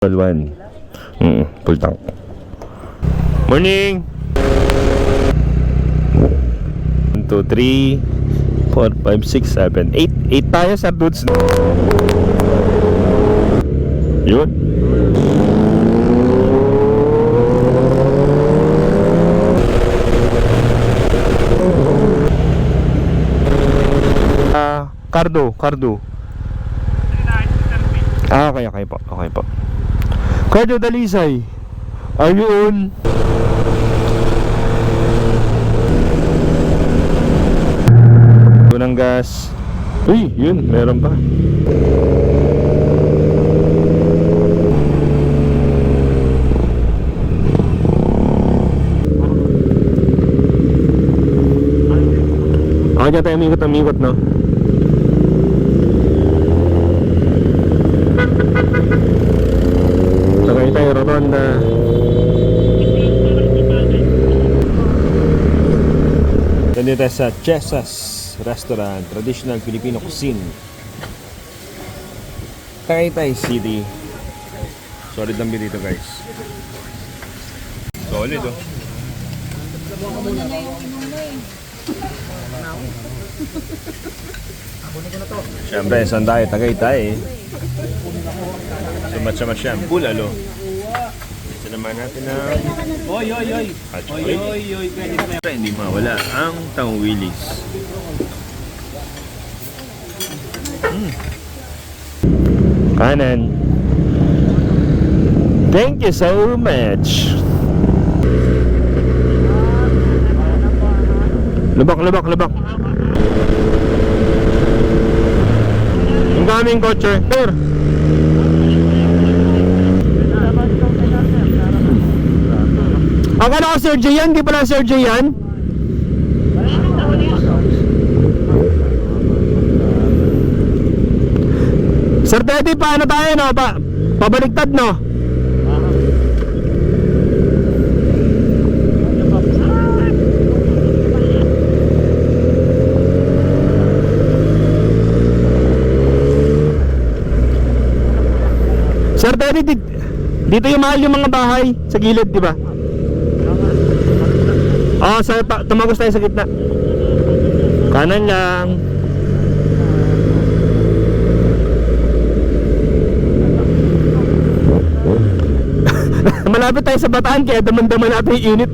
One. Full tank. Morning! 1, 2, 3 4, 5, 6, 7, 8 tayo sa dudes. Yun. Cardo. Okay po. Cardo Dalisay, are you on? Unang gas. Uy, yun, meron pa. Dyan tayo umikot, no? Sakay tayo rotonda. Nandito tayo sa Chesas Restaurant, Traditional Filipino Cuisine, Tagaytay City. Solid lang dito, guys. Solid, oh. Siyempre, saan tayo? Tagaytay. Sumat-samat siya. Bulalo. Isa naman natin na Oy. Hindi mawala ang Tang Willis. Kanan. Thank you so much. Lubak. Ang daming kotse. Sir. Akala ko Sir J yan, di pala Sir J yan. Sir Teddy, paano tayo, no? Pabaliktad, no? Sir Teddy, dito yung mahal yung mga bahay sa gilid, di ba? Tumagos tayo sa gitna. Kanan lang. Malapit tayo sa Bataan, kaya daman-daman natin yung init.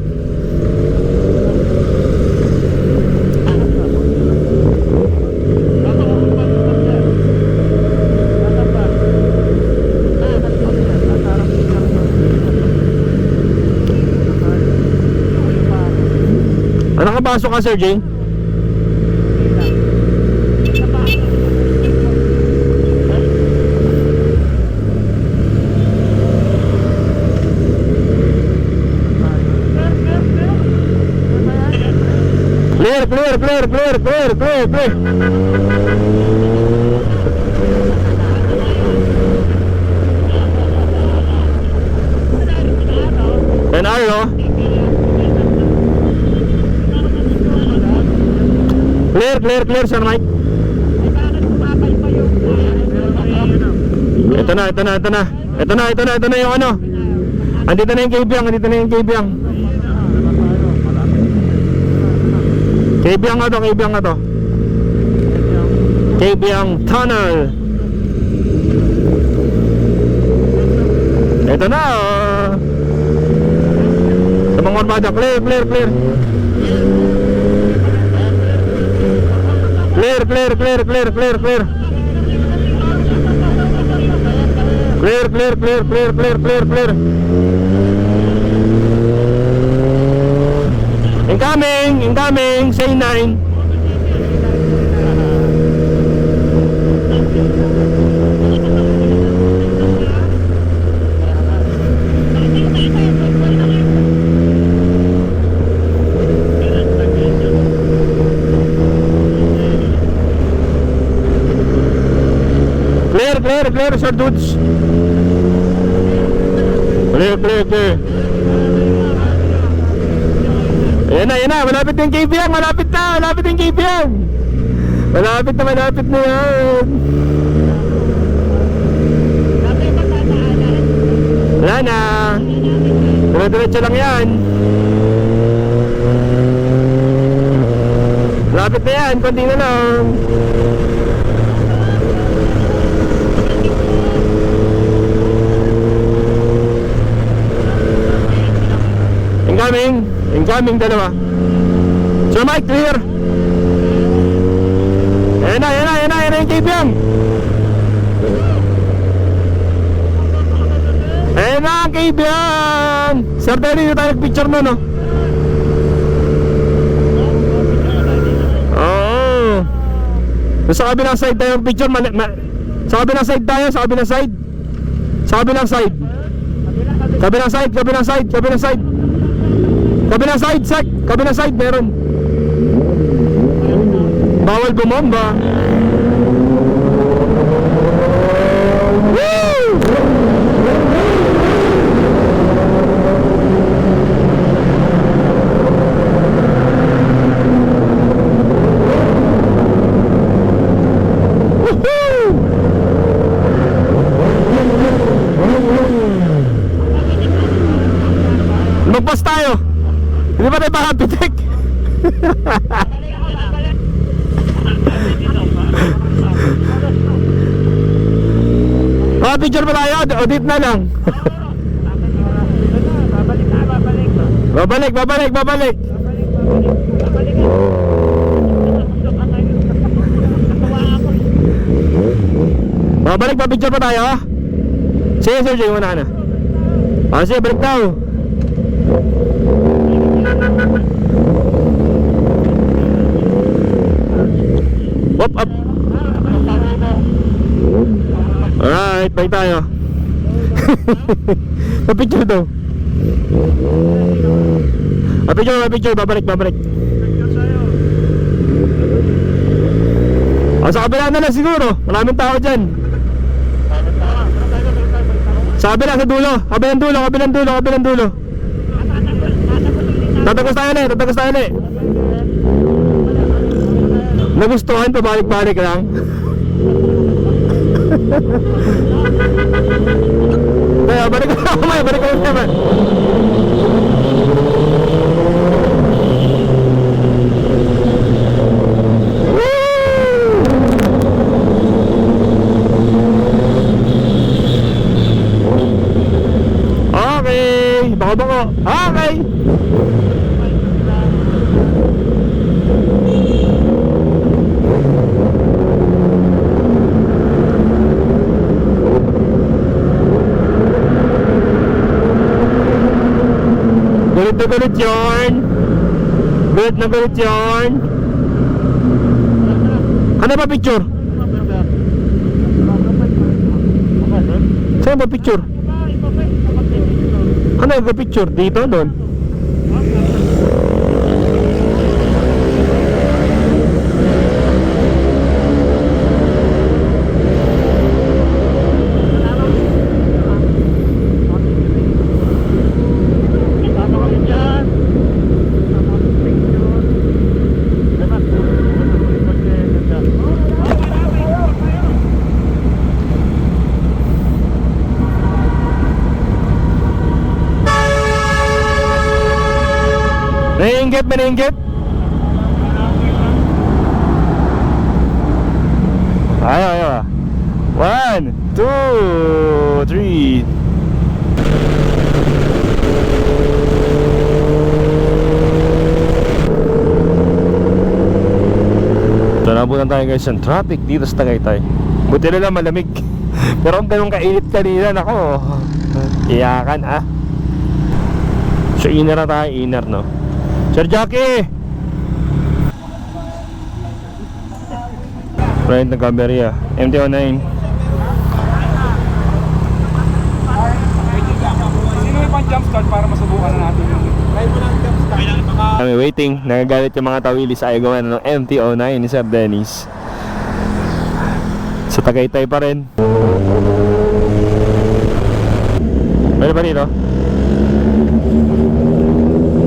Nakapasok ka, Sir Jane? Clear. Penaro. Clear, Sir Mike. Ito na yung ano. Andito na yung Kaybyang. Kaybyang nga to. Kaybyang Tunnel. Ito na, oh. Sa mga orbada, clear. Clear. Incoming, say 9. Clear, Sir Dudes. Clear. Ayan na, malapit na yung Kaybyang. Malapit na yan. Wala na. Dire-diretso lang yan. Lapit na yan, konti na lang. Incoming dalawa. Sir Mike, clear. Ayan na yung KPM. Ayan na ang KPM. Sir Denny, tayo nag-picture mo, no? Oo. Sa kabilang side tayo picture. Sa kabilang side tayo, sa kabilang side. Sa kabilang side. Kabilang side, kabilang side, kabilang side. Kabilang side, Sek. Kabilang side, meron. Bawal bumomba. Woo! Magpas tayo. Hindi ba tayo makapitik? Picture pa tayo, audit na lang. Babalik. Babalik pa, picture pa tayo. Sige, Sir Jay, muna ka na. Sige, balik daw. Up. Alright, balik tayo. Pa-picture daw. Pa-picture, babalik. Sa kabila na lang siguro. Maraming tao dyan. Sa kabila, sa dulo. Kabilang dulo. Tatagos tayo ulit. Nagustuhan, pabalik-balik lang. Kaya, balik ko naman. Okay, bako. Okay. Gulit na gulit yun. Ano ba picture? Saan ba picture? Ano ba picture? Dito, doon? Meninggit. Ayo. 1, 2, 3. So nabutan tayo guys ng traffic dito sa Tagaytay. Buti na lang malamig. Pero kung ganun kainit kanina, nako, iyakan So inner na tayo, no? Sir Jackie! Right na Caberia, MT-09. Sino yung pang jumpstart para masubukan na natin yung try mo lang jumpstart? Kami waiting, nagagalit yung mga tawili sa agawan ng MT-09 ni Sir Dennis. Sa Tagaytay pa rin. Pwede ba dito?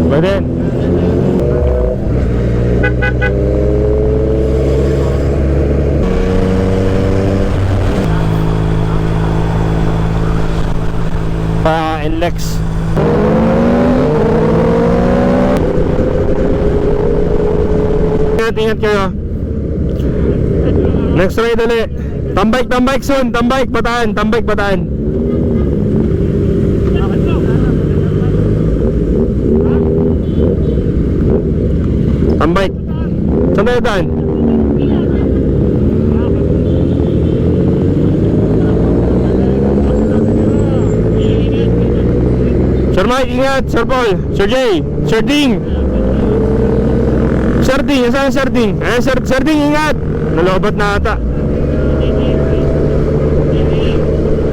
Pwede. na NLEX. Ingat kayo. Next ride ulit. Tambike soon. Tambike Bataan. Tambike. Saan tayo daan? Sir Mike, ingat. Sir Paul, Sir Jay, Sir Ding. Sir Ding, saan Sir Ding? Sir Ding, ingat. Nalobat na ata.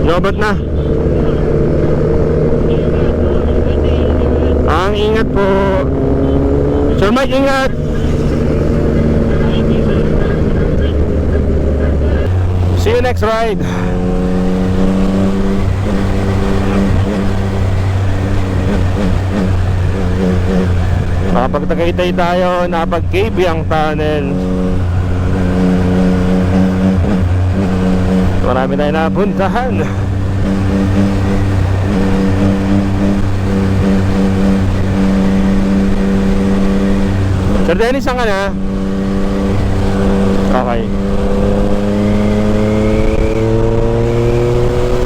Lobat na. Ang ingat po. Sir Mike, ingat. See you next ride. Nakapag-Tagaytay tayo, nakapag-KB ang tunnel. Marami tayo napuntahan. Sir Dennis, saan ka na? Okay.